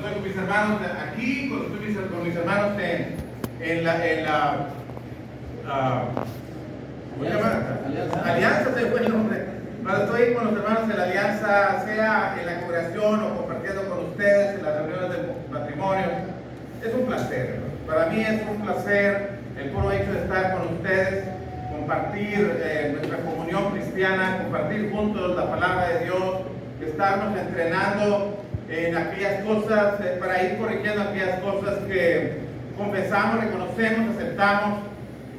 estoy con mis hermanos aquí, cuando estoy con mis hermanos en la ¿cómo se llama? Alianza, se fue el nombre. Cuando estoy con los hermanos en la alianza, sea en la congregación o compartiendo con ustedes en las reuniones del matrimonio, es un placer. Para mí es un placer el puro hecho de estar con ustedes, compartir nuestra comunión cristiana, compartir juntos la palabra de Dios, estarnos entrenando en aquellas cosas, para ir corrigiendo aquellas cosas que confesamos, reconocemos, aceptamos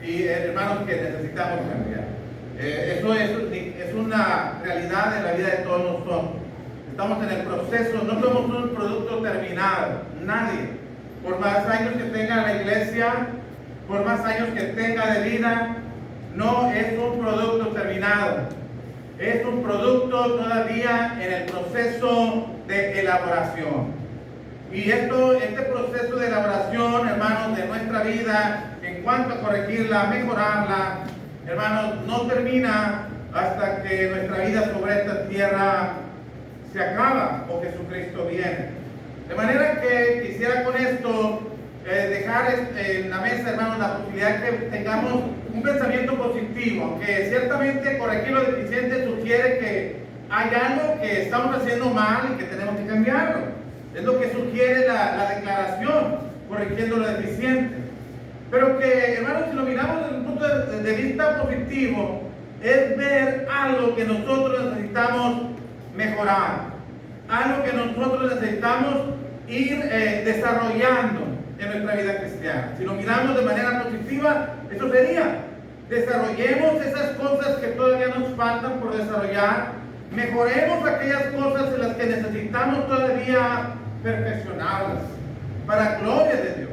y hermanos que necesitamos cambiar. Eso es una realidad en la vida de todos nosotros. Estamos en el proceso, no somos un producto terminado, nadie. Por más años que tenga la iglesia, por más años que tenga de vida, no es un producto terminado. Es un producto todavía en el proceso de elaboración. Y este proceso de elaboración, hermanos, de nuestra vida, en cuanto a corregirla, mejorarla, hermanos, no termina hasta que nuestra vida sobre esta tierra se acaba o Jesucristo viene. De manera que quisiera con esto dejar en la mesa, hermanos, la posibilidad que tengamos un pensamiento positivo, aunque ciertamente corregir lo deficiente sugiere que hay algo que estamos haciendo mal y que tenemos que cambiarlo. Es lo que sugiere la declaración, corrigiendo lo deficiente. Pero que, hermanos, si lo miramos desde un punto de vista positivo, es ver algo que nosotros necesitamos mejorar, algo que nosotros necesitamos ir desarrollando en nuestra vida cristiana. Si lo miramos de manera positiva, eso sería: desarrollemos esas cosas que todavía nos faltan por desarrollar, mejoremos aquellas cosas en las que necesitamos todavía perfeccionarlas, para gloria de Dios,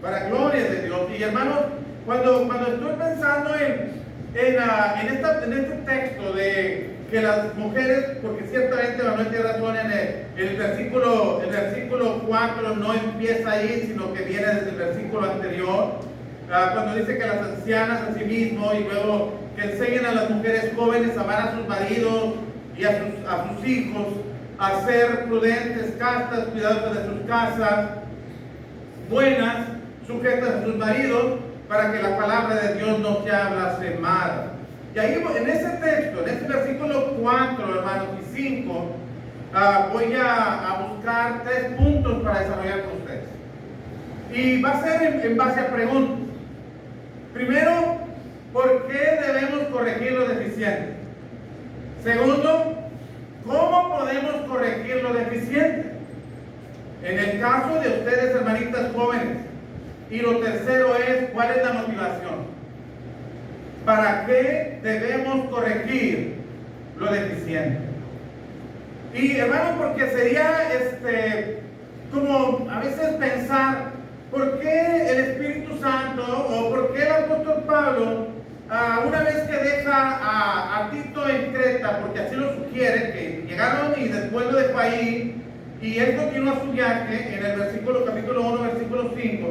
para gloria de Dios. Y hermanos, cuando estoy pensando en este texto de que las mujeres, porque ciertamente Manuel tiene razón, el versículo 4 no empieza ahí, sino que viene desde el versículo anterior, cuando dice que las ancianas a sí mismo, y luego que enseñen a las mujeres jóvenes a amar a sus maridos y a sus hijos, a ser prudentes, castas, cuidadosas de sus casas, buenas, sujetas a sus maridos, para que la palabra de Dios no sea blasfemada. Y ahí en ese texto, en este versículo 4, hermanos, y 5, voy a buscar 3 puntos para desarrollar con ustedes. Y va a ser en base a preguntas. Primero, ¿por qué debemos corregir lo deficiente? Segundo, ¿cómo podemos corregir lo deficiente? En el caso de ustedes, hermanitas jóvenes. Y lo tercero es, ¿cuál es la motivación? ¿Para qué debemos corregir lo deficiente? Y hermano, porque sería como a veces pensar, ¿por qué el Espíritu Santo o por qué el apóstol Pablo, una vez que deja a Tito en Creta, porque así lo sugiere, que llegaron y después lo dejó ahí, y él continúa su viaje en el capítulo 1, versículo 5,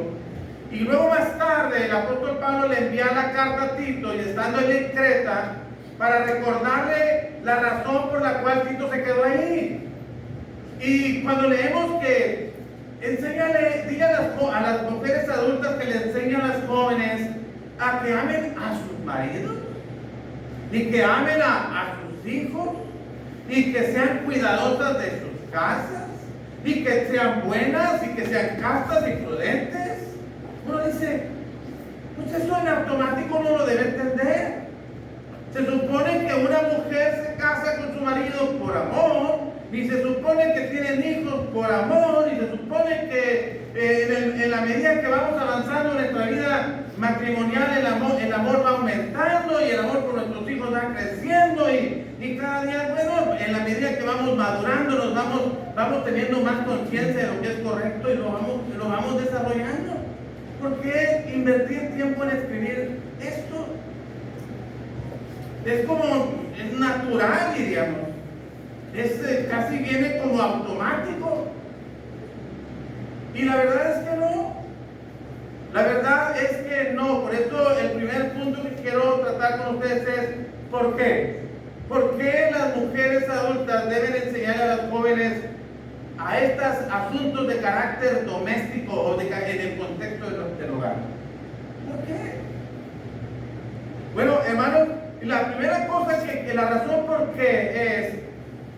y luego más tarde el apóstol Pablo le envía la carta a Tito, y estando él en Creta, para recordarle la razón por la cual Tito se quedó ahí. Y cuando leemos que dile a las mujeres adultas que le enseñan a las jóvenes a que amen a sus maridos, y que amen a sus hijos, y que sean cuidadosas de sus casas, y que sean buenas, y que sean castas y prudentes. Uno dice, pues eso en automático uno lo debe entender. Se supone que una mujer se casa con su marido por amor, y se supone que tienen hijos por amor, y se supone que en la medida que vamos avanzando en nuestra vida matrimonial, el amor va aumentando, y el amor por nuestros hijos va creciendo, y cada día, bueno, en la medida que vamos madurando, nos vamos teniendo más conciencia de lo que es correcto, y lo vamos desarrollando. ¿Por qué invertir tiempo en escribir esto? Es natural, diríamos. Casi viene como automático. Y la verdad es que no. La verdad es que no. Por eso el primer punto que quiero tratar con ustedes es ¿por qué? ¿Por qué las mujeres adultas deben enseñar a las jóvenes a a estos asuntos de carácter doméstico o en el contexto del hogar? ¿Por qué? Bueno, hermanos, la primera cosa que la razón por qué es,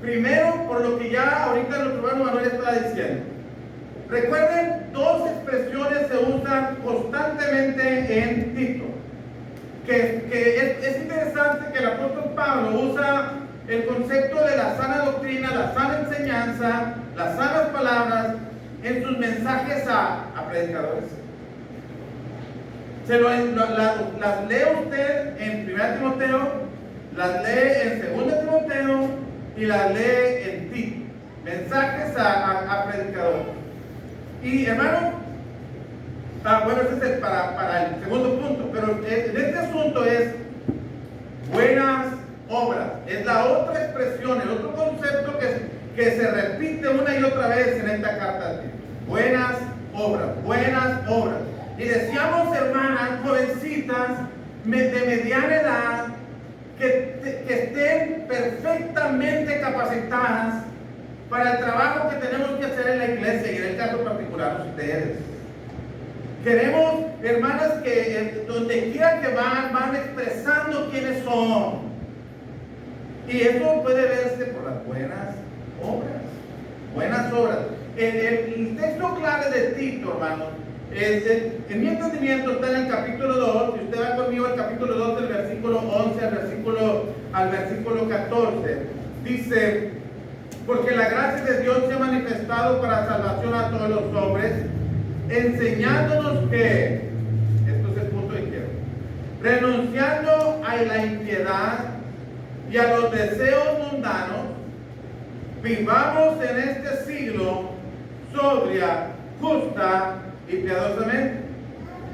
primero, por lo que ya ahorita nuestro hermano Manuel estaba diciendo. Recuerden, dos expresiones se usan constantemente en Tito. Es interesante que el apóstol Pablo usa el concepto de la sana doctrina, la sana enseñanza, las sanas palabras en sus mensajes a predicadores. Las lee usted en 1 Timoteo, las lee en 2 Timoteo y las lee en Tito. Mensajes a predicadores. Y hermano, bueno, ese es para el segundo punto, pero en este asunto es buenas obras. Es la otra expresión, el otro concepto que se repite una y otra vez en esta carta de Tito. Buenas obras, buenas obras. Y decíamos, hermanas, jovencitas de mediana edad, que estén perfectamente capacitadas para el trabajo que tenemos que hacer en la iglesia y en el caso particular ustedes. Queremos, hermanas, que donde quiera que van expresando quiénes son. Y eso puede verse por las buenas obras. Buenas obras. El texto clave de Tito, hermanos, en mi entendimiento está en el capítulo 2. Si usted va conmigo al capítulo 2, del versículo 11 al versículo 14, dice: porque la gracia de Dios se ha manifestado para salvación a todos los hombres, enseñándonos que, esto es el punto que quiero, renunciando a la impiedad y a los deseos mundanos, vivamos en este siglo sobria, justa y piadosamente,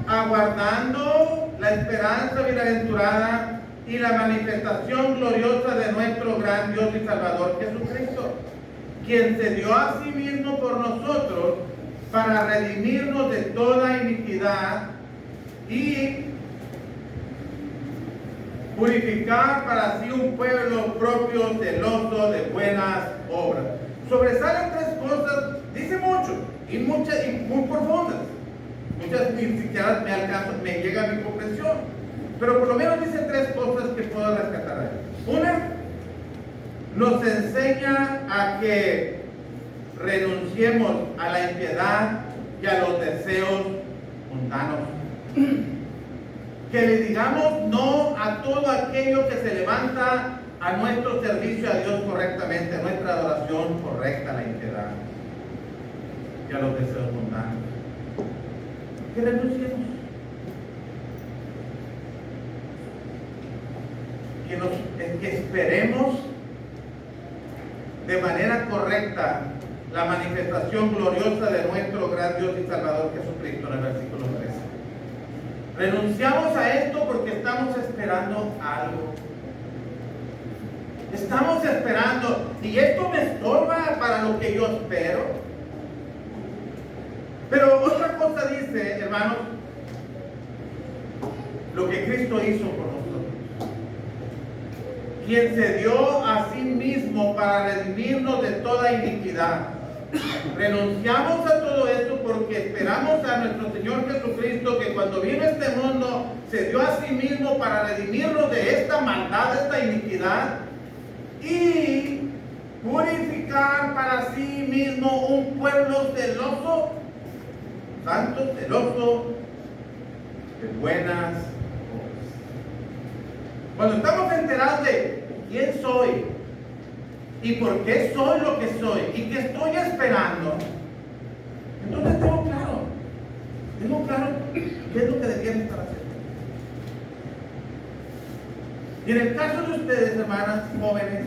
aguardando la esperanza bienaventurada y la manifestación gloriosa de nuestro gran Dios y Salvador Jesucristo, quien se dio a sí mismo por nosotros para redimirnos de toda iniquidad y purificar para sí un pueblo propio celoso de buenas obras. Sobresalen tres cosas, dice mucho, y muchas y muy profundas. Muchas ni siquiera me llega a mi comprensión. Pero por lo menos dice tres cosas que puedo rescatar ahí. Una, nos enseña a que renunciemos a la impiedad y a los deseos mundanos. Que le digamos no a todo aquello que se levanta a nuestro servicio a Dios correctamente, a nuestra adoración correcta, a la impiedad y a los deseos mundanos. Que renunciemos. Que esperemos de manera correcta la manifestación gloriosa de nuestro gran Dios y Salvador Jesucristo, en el versículo 13. Renunciamos a esto porque estamos esperando algo. Estamos esperando, y esto me estorba para lo que yo espero. Pero otra cosa dice, hermanos, lo que Cristo hizo por nosotros, quien se dio a sí mismo para redimirnos de toda iniquidad. Renunciamos a todo esto porque esperamos a nuestro Señor Jesucristo, que cuando vino a este mundo se dio a sí mismo para redimirnos de esta maldad, de esta iniquidad, y purificar para sí mismo un pueblo celoso, santo, celoso de buenas obras. Cuando estamos enterados de quién soy y por qué soy lo que soy y que estoy esperando, entonces tengo claro qué es lo que deberían estar haciendo. Y en el caso de ustedes, hermanas jóvenes,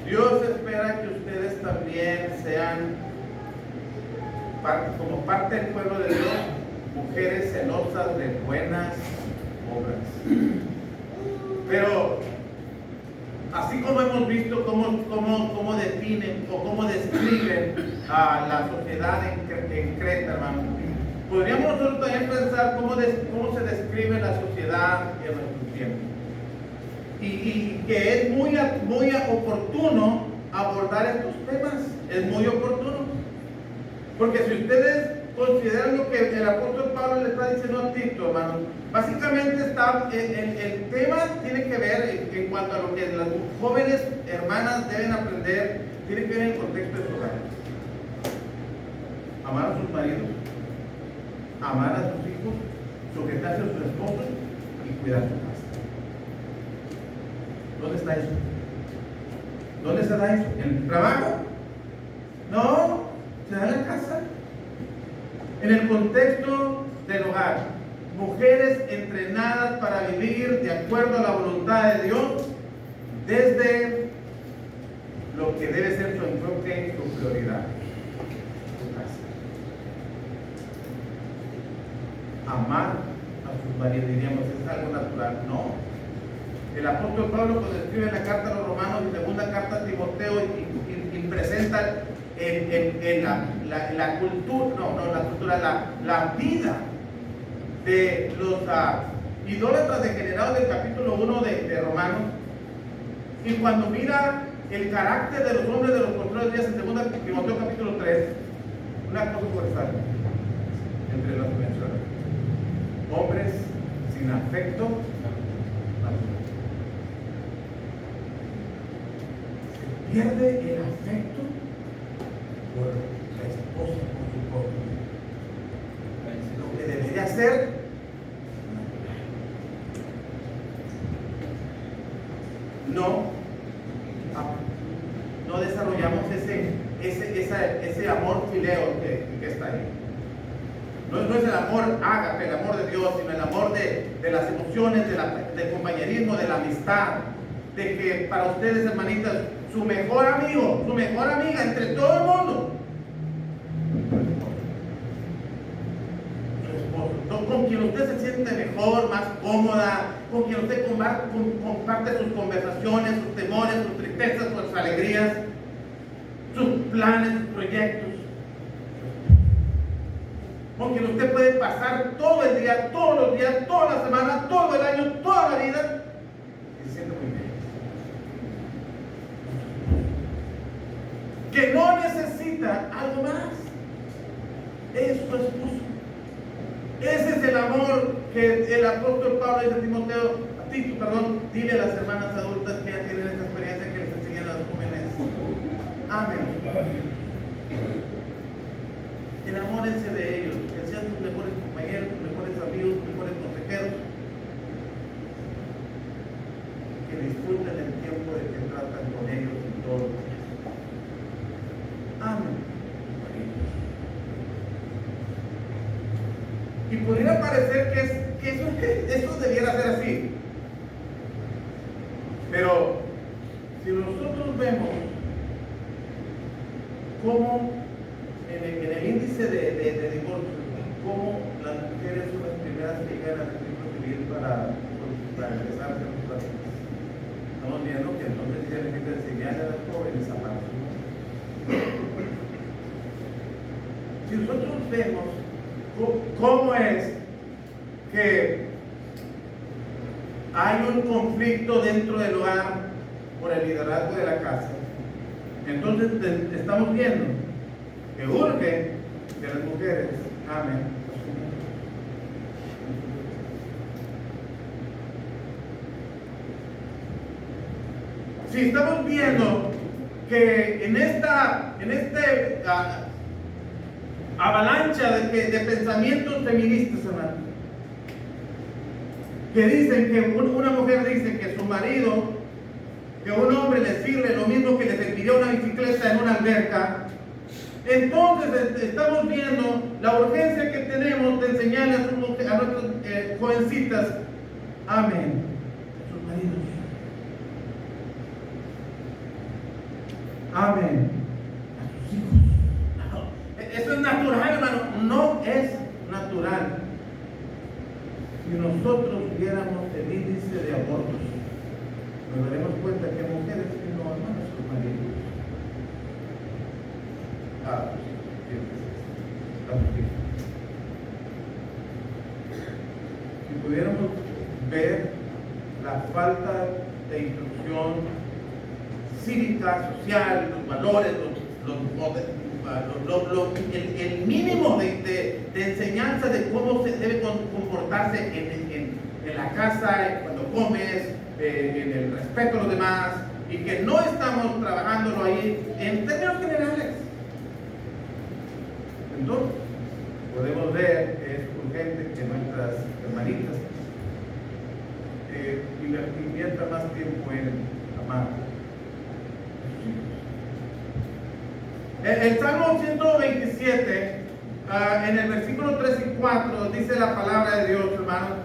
Dios espera que ustedes también sean como parte del pueblo de Dios, mujeres celosas de buenas obras. Pero así como hemos visto cómo definen o cómo describen a la sociedad en Creta, hermano, podríamos nosotros también pensar cómo se describe la sociedad en nuestro tiempo. Y que es muy oportuno abordar estos temas. es muy oportuno. Porque si ustedes consideran lo que el apóstol Pablo le está diciendo a Tito, hermanos, básicamente está, el tema tiene que ver en cuanto a lo que las jóvenes hermanas deben aprender, tiene que ver en el contexto de su hogar. Amar a sus maridos, amar a sus hijos, sujetarse a sus esposos y cuidar su casa. ¿Dónde está eso? ¿Dónde se da eso? ¿En el trabajo? No, se da en la casa. En el contexto del hogar. Mujeres entrenadas para vivir de acuerdo a la voluntad de Dios desde lo que debe ser su enfoque y su prioridad. Su casa. Amar a sus maridos, diríamos, es algo natural. No. El apóstol Pablo, cuando escribe la carta a los romanos y segunda carta a Timoteo y presenta la cultura, la vida de los idólatras degenerados del capítulo 1 de Romanos, y cuando mira el carácter de los hombres de los postreros días en segunda Timoteo capítulo 3, una cosa forestal entre las menciones: hombres sin afecto. Pierde el afecto por la esposa, por su cónyuge. Lo que debería ser no desarrollamos ese amor fileo que está ahí. No es el amor ágape, el amor de Dios, sino el amor de las emociones, del compañerismo, de la amistad, de que para ustedes, hermanitas, su mejor amigo, su mejor amiga entre todo el mundo, su esposo, con quien usted se siente mejor, más cómoda, con quien usted comparte sus conversaciones, sus temores, sus tristezas, sus alegrías, sus planes, sus proyectos, con quien usted puede pasar todo el día, todos los días, toda la semana, todo el año, toda la vida, y se siente muy bien. Que no necesita algo más. Es su esposo. Ese es el amor que el apóstol Pablo dice a Tito, dile a las hermanas adultas que ya tienen esta experiencia que les enseñan a las jóvenes. Amén. Enamórense de ellos, que sean tus mejores compañeros, tus mejores amigos, tus mejores consejeros. Que disfruten el tiempo de que tratan con ellos y todo. Amén. Y pudiera parecer que eso debiera ser así. Pero si nosotros vemos cómo en el índice de divorcio, cómo las mujeres son las primeras que llegan al registro civil para empezar a hacer los trámites, estamos viendo que entonces ya necesitan enseñar a las jóvenes a pagar. Si nosotros vemos cómo es que hay un conflicto dentro del hogar por el liderazgo de la casa, entonces estamos viendo que urge que las mujeres amen a su marido. Si estamos viendo que en este avalancha de pensamientos feministas, hermano, que dicen que una mujer dice que su marido, que un hombre le sirve lo mismo que le serviría una bicicleta en una alberca, entonces estamos viendo la urgencia que tenemos de enseñarle a nuestras jovencitas, amén, a sus maridos. Amén. A sus hijos. Eso es natural, hermano. No es natural. Si nosotros viéramos el índice de abortos, nos daremos cuenta que hay mujeres que no aman a sus maridos. Si pudiéramos ver la falta de instrucción cívica, social, los valores, el mínimo de enseñanza de cómo se debe comportarse en la casa, cuando comes, en el respeto a los demás, y que no estamos trabajándolo ahí en términos generales. Entonces, podemos ver, es urgente que nuestras hermanitas inviertan más tiempo en amar. El Salmo 127, en el versículo 3 y 4, dice la palabra de Dios, hermanos,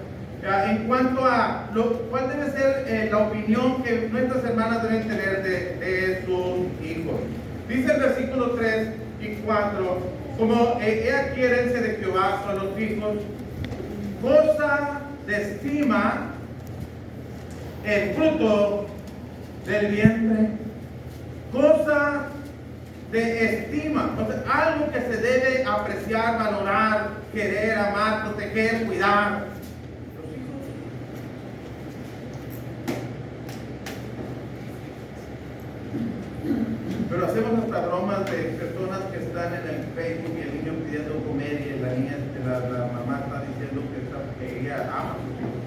en cuanto a cuál debe ser la opinión que nuestras hermanas deben tener de sus hijos. Dice el versículo 3 y 4, como he aquí herencia de Jehová son los hijos, cosa de estima el fruto del vientre, cosa de estima, o sea, algo que se debe apreciar, valorar, querer, amar, proteger, cuidar. Los hijos. Pero hacemos hasta bromas de personas que están en el Facebook y el niño pidiendo comer y la niña, la mamá está diciendo que ella ama a sus hijos.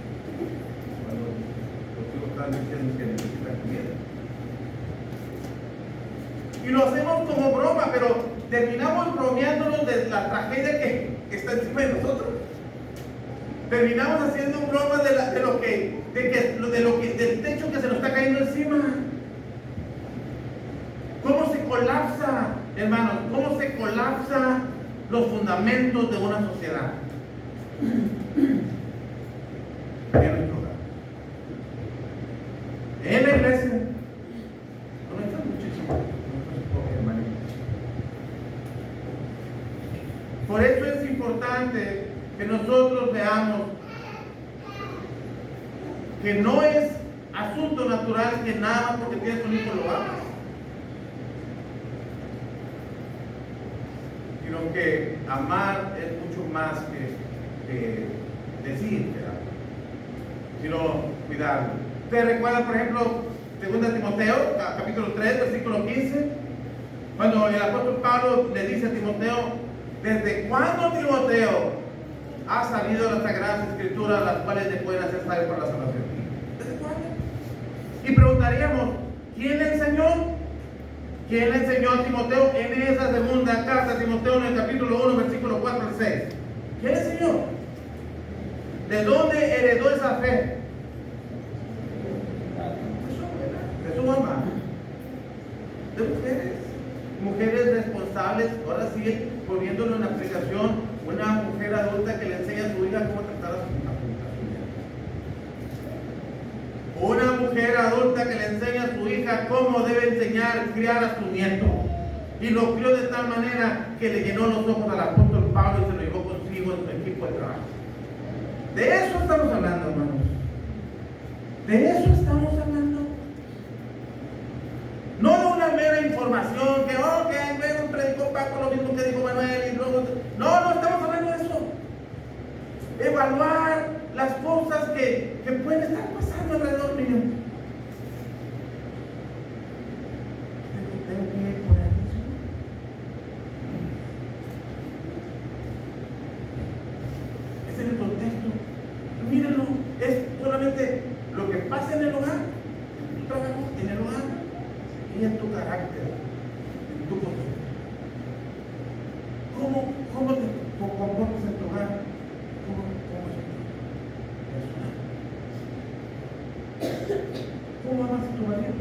Cuando los hijos están diciendo que necesitan comida. Y lo hacemos como broma, pero terminamos bromeándonos de la tragedia que está encima de nosotros. Terminamos haciendo broma del techo que se nos está cayendo encima. ¿Cómo se colapsa, hermanos? ¿Cómo se colapsa los fundamentos de una sociedad? En nuestro hogar. En la iglesia. Con nuestros muchachos. Por eso es importante que nosotros veamos que no es asunto natural que nada más porque tienes un hijo lo hagas, sino que amar es mucho más que decir que ama, sino cuidarlo. ¿Ustedes recuerdan, por ejemplo, 2 Timoteo, capítulo 3, versículo 15? Cuando el apóstol Pablo le dice a Timoteo: ¿desde cuándo, Timoteo, ha salido las sagradas escrituras, las cuales le pueden hacer saber para la salvación? ¿Desde cuándo? Y preguntaríamos, ¿quién le enseñó? ¿Quién le enseñó a Timoteo en esa segunda carta a Timoteo, en el capítulo 1, versículo 4 al 6? ¿Quién le enseñó? ¿De dónde heredó esa fe? De su mamá, de ustedes. Mujeres responsables, ahora sí, poniéndolo en aplicación, una mujer adulta que le enseña a su hija cómo tratar a su hija. Una mujer adulta que le enseña a su hija cómo debe enseñar, criar a su nieto. Y lo crió de tal manera que le llenó los ojos al apóstol Pablo y se lo llevó consigo en su equipo de trabajo. De eso estamos hablando, hermanos. De eso estamos hablando. No de una mera información que, luego predicó Paco lo mismo que dijo Manuel y luego... No estamos hablando de eso. Evaluar las cosas que pueden estar pasando alrededor mío. Tengo que ir por ahí. Ese es el contexto. Mírenlo, es solamente lo que pasa en el hogar, en tu trabajo, en el hogar. Y en tu carácter, en tu conducta. ¿Cómo te comportas en tu hogar? ¿Cómo es tu personal? ¿Cómo amas a tu marido?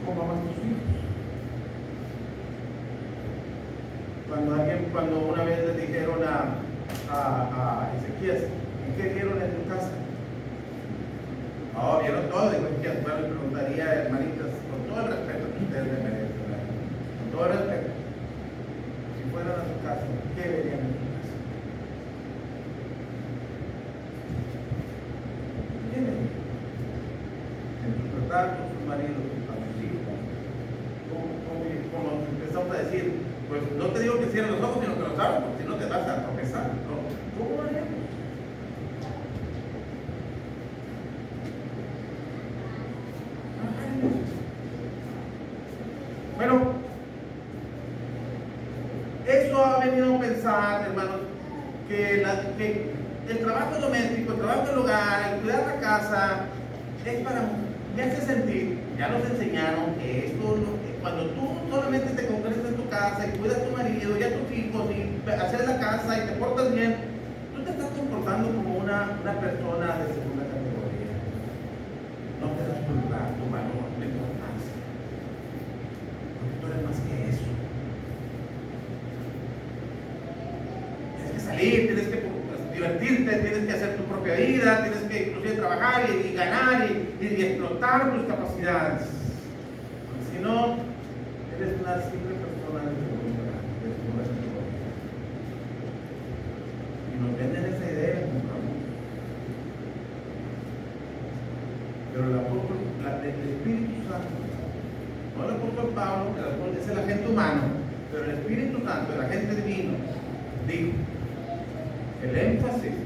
¿Cómo amas a tus hijos? Cuando una vez le dijeron a Ezequías, ¿y qué vieron en tu casa? Vieron todo, digo, que bueno, le preguntaría, hermanitas, con todo el respeto que ustedes me merecen, con todo el respeto, si fueran a su casa, ¿qué verían en su casa? ¿Qué verían? En tu tratar con sus maridos, a sus hijos, como empezamos a decir, pues no te digo que cierren los ojos, sino que los abran, porque si no te vas a tropezar, ¿no? ¿Cómo haríamos? Eso ha venido a pensar, hermanos, que el trabajo doméstico, el trabajo del hogar, el cuidar la casa, es para, me hace sentir, ya nos enseñaron que esto, cuando tú solamente te concentras en tu casa y cuidas a tu marido y a tus hijos y haces la casa y te portas bien, tú te estás comportando como una persona de segunda categoría. No te das cuenta tu valor, tu importancia. Porque tú eres más que eso. Tienes que salir, tienes que divertirte, tienes que hacer tu propia vida, tienes que inclusive trabajar y ganar y explotar tus capacidades. Si no, eres una simple persona de segunda categoría. Y nos venden esa idea y compramos. Pero el Espíritu Santo, no el apóstol Pablo, es el agente humano, pero el Espíritu Santo, el agente divino, dijo: el énfasis,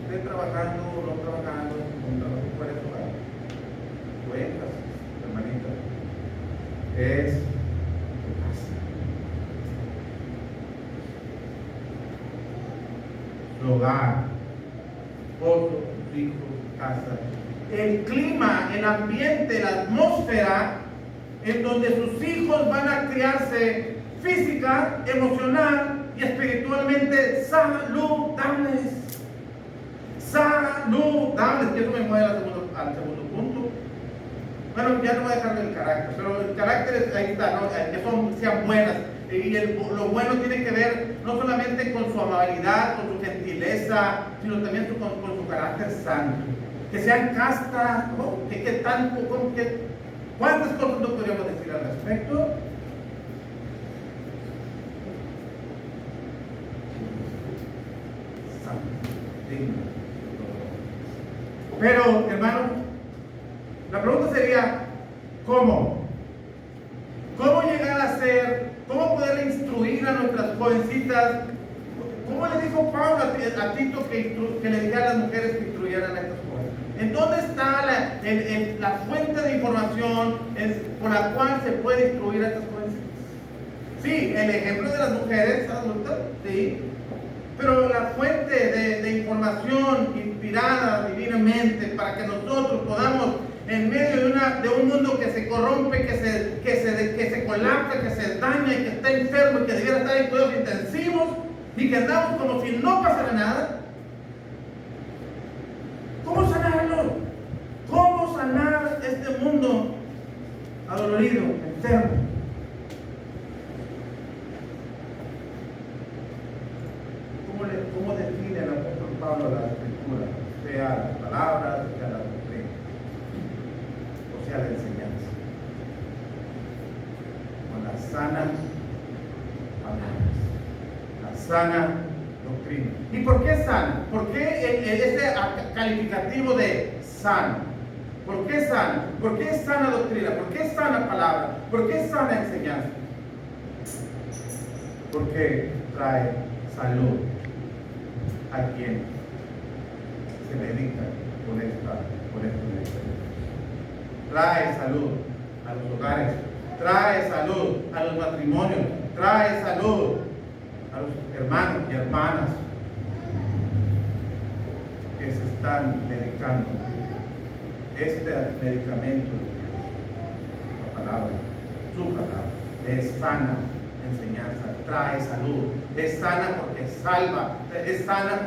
usted trabajando o no trabajando, un trabajo fuera de su hogar, tu énfasis, hermanita, es tu casa. Tu hogar, esposo, hijos, casa. El clima, el ambiente, la atmósfera en donde sus hijos van a criarse física, emocional y espiritualmente saludables. Saludables, que eso me mueve al segundo punto. Bueno, ya no voy a dejar el carácter, pero el carácter ahí está, ¿no? Que sean buenas. Y lo bueno tiene que ver no solamente con su amabilidad, con su gentileza, sino también con su carácter santo. Que sean castas, ¿no? ¿Cuántas cosas no podríamos decir al respecto? Pero, hermano, la pregunta sería: ¿cómo? ¿Cómo llegar a ser? ¿Cómo poder instruir a nuestras jovencitas? ¿Cómo le dijo Pablo a Tito que le dijera a las mujeres que instruyeran a estas jóvenes? ¿En dónde está la fuente de información por la cual se puede instruir a estas jóvenes? Sí, el ejemplo de las mujeres adultas, sí. Pero la fuente de información inspirada divinamente para que nosotros podamos, en medio de un mundo que se corrompe, que se colapsa, que se daña y que está enfermo y que debiera estar en cuidados intensivos y que andamos como si no pasara nada, ¿cómo sanarlo? ¿Cómo sanar este mundo adolorido, enfermo? ¿Cómo define el apóstol Pablo la escritura? Sea las palabras, sea la doctrina, o sea la enseñanza. Con las sanas palabras, la sana doctrina. ¿Y por qué sana? ¿Por qué ese calificativo de sano? ¿Por qué sana? ¿Por qué es sana doctrina? ¿Por qué es sana palabra? ¿Por qué es sana enseñanza? Porque trae salud a quien se dedica con este ministerio. Trae salud a los hogares, trae salud a los matrimonios, trae salud a los hermanos y hermanas que se están dedicando. Este medicamento, la palabra, su palabra, es sana enseñanza, trae salud, es sana porque salva, es sana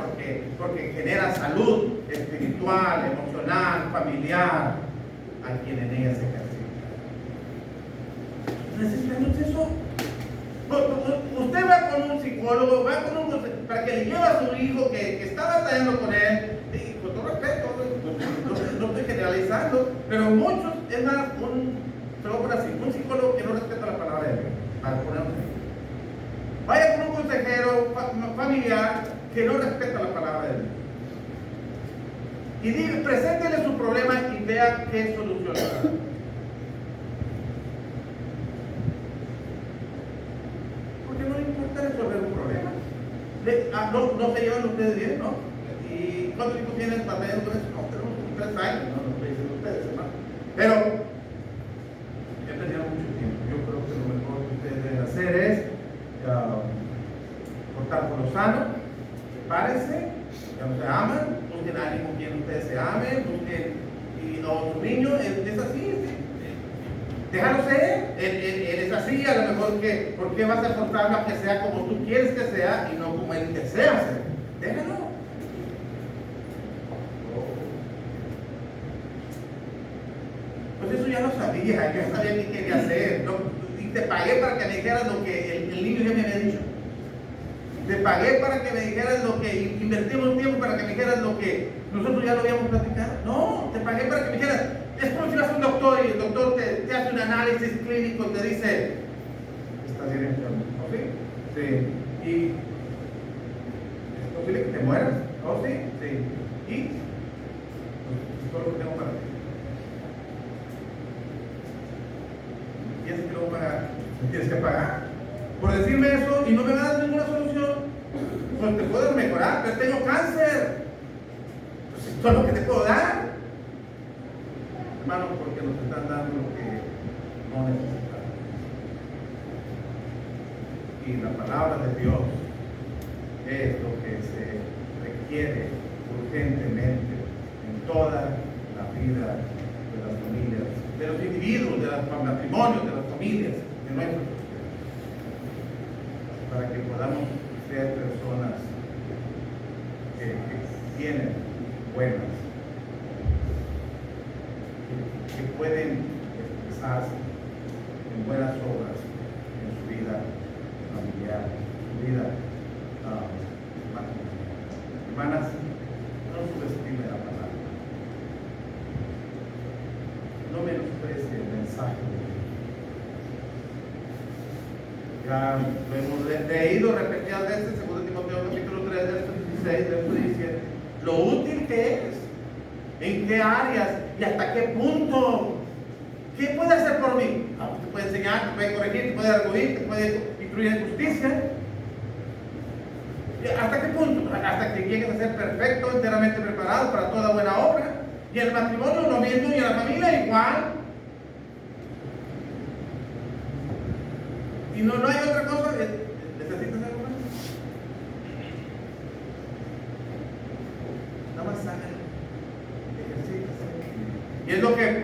porque genera salud espiritual, emocional, familiar a quien en ella se ejercita. ¿Necesitamos eso? Usted va con un psicólogo, para que le lleve a su hijo que está batallando con él, y con todo respeto, no estoy generalizando, pero muchos, es más, un psicólogo que no respeta la palabra de Dios, para ponerlo así. Vaya con un consejero familiar que no respeta la palabra de Dios. Y preséntele su problema y vea qué solución le da. Porque no le importa resolver un problema. No se llevan ustedes bien, ¿no? ¿Y cuántos hijos tienen batallando con eso? No, tenemos 3 años, no lo dicen ustedes, hermano. Pero he perdido mucho tiempo. Yo creo que lo mejor que ustedes deben hacer es cortar por lo sano, sepárense, ya no se aman, busquen a alguien con quien ustedes se amen, busquen, y o tu niño es así, sí. Déjalo ser, él es así, a lo mejor que, ¿por qué vas a forzarlo a que sea como tú quieres que sea y no como él desea ser? Déjalo. Pues eso ya lo sabía, yo ya sabía qué quería hacer, ¿no? Y te pagué para que me dijeras lo que el niño ya me había dicho. Te pagué para que me dijeras lo que, invertimos tiempo para que me dijeras lo que nosotros ya lo habíamos platicado. No, te pagué para que me dijeras, es como si vas a un doctor y el doctor te hace un análisis clínico y te dice, estás bien enfermo, ¿o sí? Sí. ¿Y es posible que te mueras? ¿Oh sí? Sí. ¿Y? Pues, todo lo que tengo para ti. ¿Tienes que luego pagar? ¿Me tienes que pagar? Por decirme eso y no me das ninguna solución. Pues te puedo mejorar, pero tengo cáncer. Pues esto es lo que te puedo dar. Hermano, porque nos están dando lo que no necesitamos. Y la palabra de Dios es lo que se requiere urgentemente en toda la vida de las familias, de los individuos, de los matrimonios, de las familias, de nuestros sociedad, para que podamos ser personas que tienen buenas, que pueden expresarse en buenas obras en su vida familiar, en su vida matrimonial. Hermanas, no subestime la palabra. No menosprecie el mensaje de Dios. Ya lo hemos leído repetidas veces, 2 Timoteo capítulo 3, verso 16, verso 17. Lo útil que es, en qué áreas y hasta qué punto. ¿Qué puede hacer por mí? Te puede enseñar, te puede corregir, te puede arguir, te puede instruir en justicia. ¿Hasta qué punto? Hasta que llegues a ser perfecto, enteramente preparado para toda buena obra. Y en el matrimonio lo mismo, y en la familia igual. Y no hay otra cosa. ¿Necesitas algo más? Nada más hágalo. Ejercítate. Y es lo que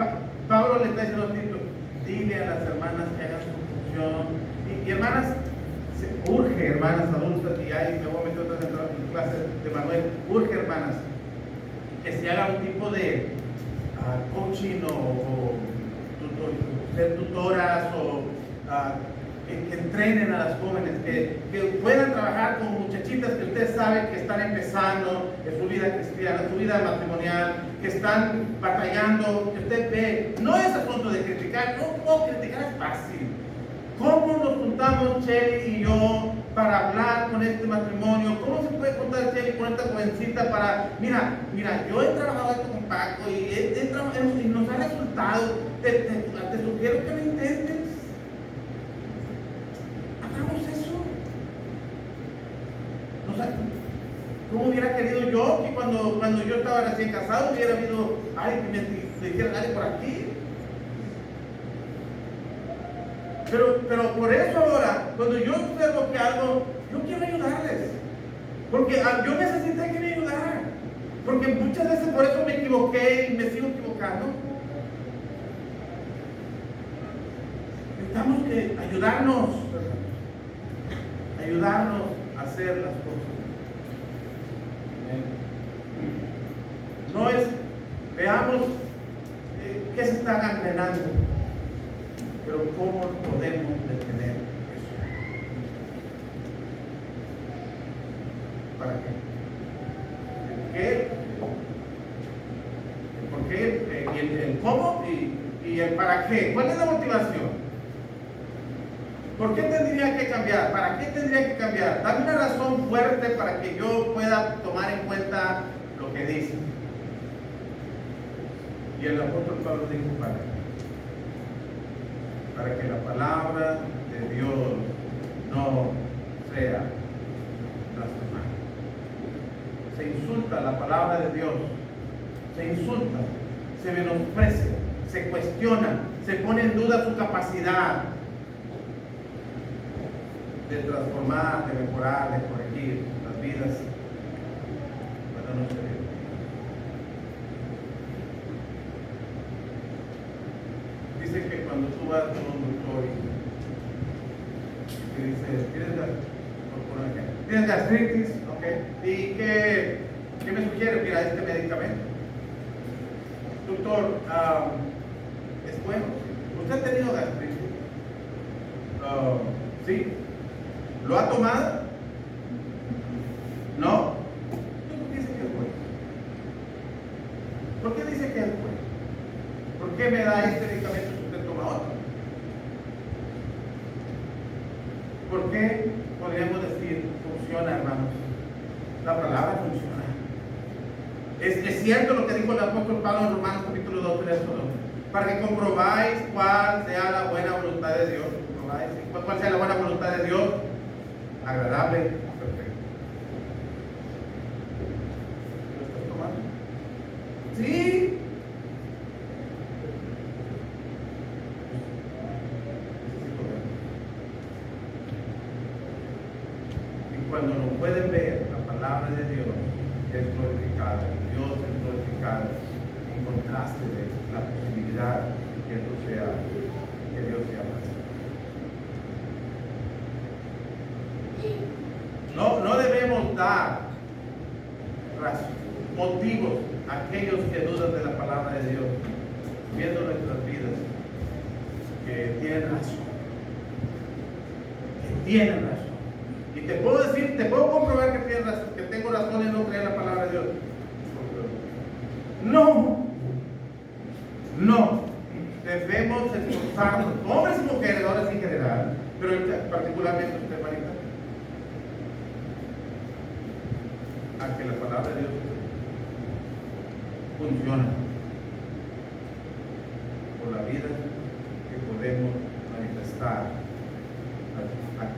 Pablo le está diciendo a Tito. Dile a las hermanas que hagan su función. Y hermanas, se urge, hermanas adultas, y ahí me voy a meter otra vez en clase de Manuel. Urge, hermanas, que se haga un tipo de coaching o ser tutoras o que entrenen a las jóvenes, que puedan trabajar con muchachitas que ustedes saben que están empezando en su vida cristiana, en su vida matrimonial, que están batallando, que usted ve. No es asunto de criticar, no, criticar es fácil. ¿Cómo nos juntamos Chely y yo para hablar con este matrimonio? ¿Cómo se puede juntar Chely con esta jovencita para, mira, yo he trabajado esto con Paco y nos ha resultado, te sugiero que lo intentes. Hagamos eso. O sea, ¿cómo hubiera querido yo que cuando yo estaba recién casado hubiera habido, que me dijeran algo por aquí? Pero por eso ahora, cuando yo observo que algo, yo quiero ayudarles. Porque yo necesité que me ayudaran. Porque muchas veces por eso me equivoqué y me sigo equivocando. Necesitamos que ayudarnos a hacer las cosas. No es, veamos qué se está gangrenando. Pero ¿cómo podemos detener eso? ¿Para qué? ¿Por qué? El cómo y el para qué. ¿Cuál es la motivación? ¿Por qué tendría que cambiar? ¿Para qué tendría que cambiar? Dame una razón fuerte para que yo pueda tomar en cuenta lo que dice. Y el apóstol Pablo dijo para que la palabra de Dios no sea blasfemada. Se insulta la palabra de Dios, se insulta, se menosprecia, se cuestiona, se pone en duda su capacidad de transformar, de mejorar, de corregir las vidas cuando no se ve. Dice que cuando tú vas con un doctor y te dice, ¿tienes gastritis? Ok. ¿Y qué me sugiere? Mira, este medicamento. Doctor, es bueno. ¿Usted ha tenido gastritis? Sí. ¿Lo ha tomado? No. ¿Por qué dice que es bueno? ¿Por qué dice que es bueno? ¿Por qué me da este medicamento si usted toma otro? ¿Por qué podríamos decir funciona, hermanos? La palabra funciona. Es cierto lo que dijo el apóstol Pablo en Romanos capítulo 2, verso 2. Para que comprobáis cuál sea la buena voluntad de Dios. ¿Cuál sea la buena voluntad de Dios? Agradable, perfecto. ¿Lo estás tomando? Sí. Y cuando lo pueden ver, la palabra de Dios es glorificada, Dios es glorificado en contraste de la posibilidad de que esto sea, que Dios sea más. No debemos dar motivos a aquellos que dudan de la palabra de Dios, viendo nuestras vidas, que tienen razón, y te puedo decir, te puedo comprobar que tengo razón en no creer la palabra de Dios. No debemos esforzarnos, hombres y mujeres, ahora sí en general, pero particularmente usted, hermanita, a que la palabra de Dios funciona por la vida que podemos manifestar,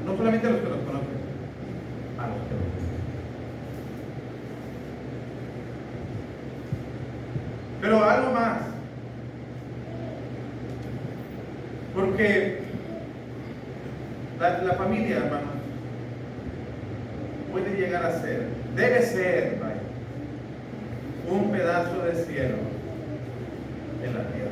no solamente a los que nos conocen, a los que nos conocen. Pero algo más, porque la familia, hermanos, puede llegar a ser, debe ser, vaya, un pedazo de cielo en la tierra.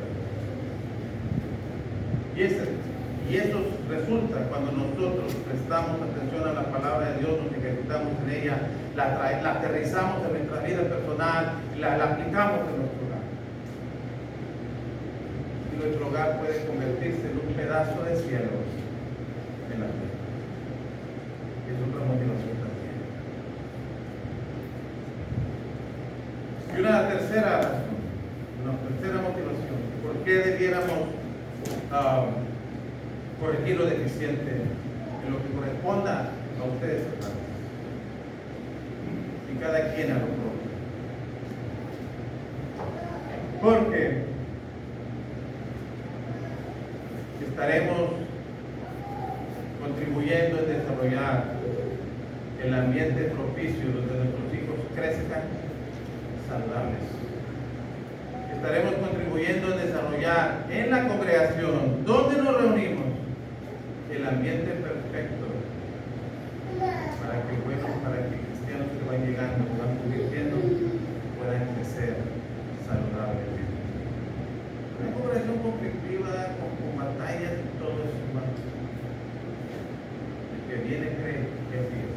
Y eso resulta cuando nosotros prestamos atención a la palabra de Dios, nos ejercitamos en ella, la aterrizamos en nuestra vida personal, la aplicamos en nuestro hogar. Y nuestro hogar puede convertirse en un pedazo de cielo en la tierra. Es otra motivación también. Y una tercera razón, una tercera motivación, ¿por qué debiéramos corregir lo deficiente en lo que corresponda a ustedes, hermanos? Y cada quien a lo propio. Porque estaremos contribuyendo en desarrollar el ambiente propicio donde nuestros hijos crezcan saludables. Estaremos contribuyendo en desarrollar en la congregación donde nos reunimos el ambiente perfecto para que cristianos que van llegando, que van convirtiendo, puedan crecer saludablemente. Una congregación conflictiva, con batallas y todo eso, hermano. El que viene cree que es Dios.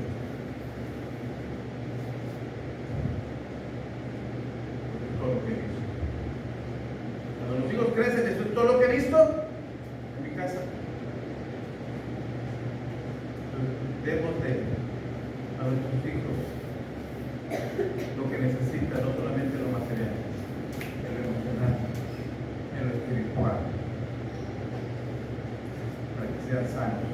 Todo lo que he visto. Cuando los hijos crecen, esto es todo lo que he visto en mi casa. Demos a nuestros hijos lo que necesitan, no solamente lo material, en lo emocional, en lo espiritual, para que sean sanos.